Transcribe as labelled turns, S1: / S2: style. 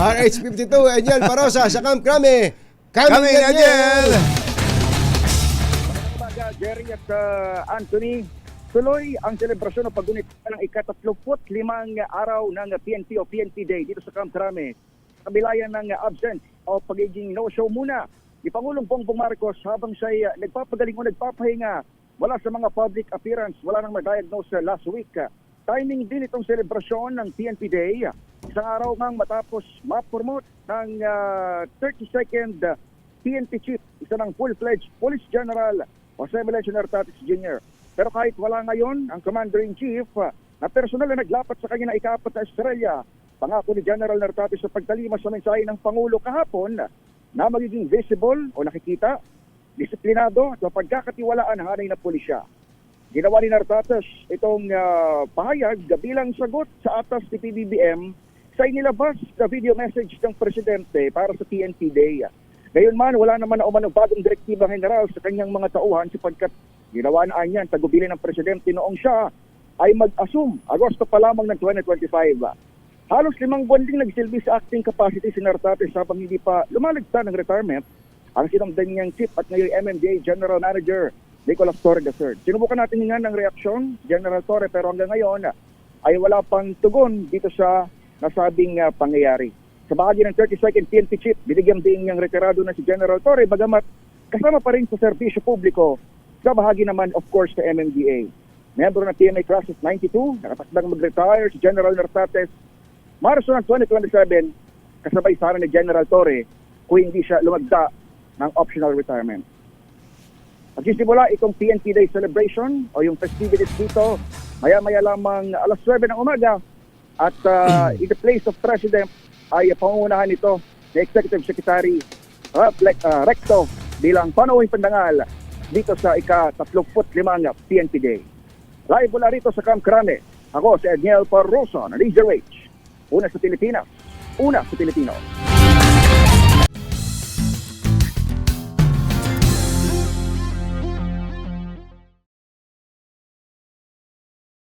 S1: RH52, Angel Parosa sa Camp Crame. Coming,
S2: Angel!
S1: Angel!
S3: Umaga, Jerry at Anthony. Tuloy ang selebrasyon o paggunit ng ika-35 araw ng PNP o PNP Day dito sa Camp Crame. Kabilayan ng absence o pagiging no-show muna ni Pangulong Bongbong Marcos habang siya nagpapagaling o nagpapahinga wala sa mga public appearance, wala nang ma-diagnose last week. Timing din itong selebrasyon ng PNP Day. Isang araw ngang matapos ma-promote ng 32nd PNP Chief, isa ng full-fledged Police General Jose Melencio Nartates Jr. Pero kahit wala ngayon ang Commander-in-Chief na personal na naglapat sa kanya na ika-4 sa Australia, pangako ni General Nartates sa pagtalima sa mensahe ng Pangulo kahapon na magiging visible o nakikita, disiplinado at mapagkakatiwalaan ang hanay na pulisya. Ginawa ni Nartates itong pahayag bilang sagot sa atas ni PBBM sa inilabas na video message ng Presidente para sa PNP Day. Gayunman, wala naman na umanong bagong direktiba general sa kanyang mga tauhan sapagkat ginawa na niyan tagubilin ng Presidente noong siya ay mag-assume Agosto pa lamang ng 2025. Halos 5 buwan ding nagsilbi sa acting capacity si Nartates habang hindi pa lumalagta ng retirement ang sinumdan niyang chief at ngayon MMDA General Manager Nicolas Torre III. Sinubukan natin nga ng reaksyon, General Torre, pero hanggang ngayon ay wala pang tugon dito sa nasabing pangyayari. Sa bahagi ng 32nd PNP Chief, binigyan din niyang retirado na si General Torre, bagamat kasama pa rin sa serbisyo publiko sa bahagi naman, of course, sa MMDA. Membro ng PMA Class of 92, nakatakdang mag-retire si General Nartates Marso ng 2027, kasabay sana ni General Torre kung hindi siya lumagda ng optional retirement. Magsisimula itong PNP Day celebration o yung festivities dito maya-maya lamang alas 9 ng umaga at in the place of President ay pangungunahan ito ni Executive Secretary Recto bilang panauhing pandangal dito sa ika-35 PNP Day. Live mula rito sa Camp Crame, ako si Edniel Parrosa ng DZRH. Una sa Pilipinas, una sa Pilipino.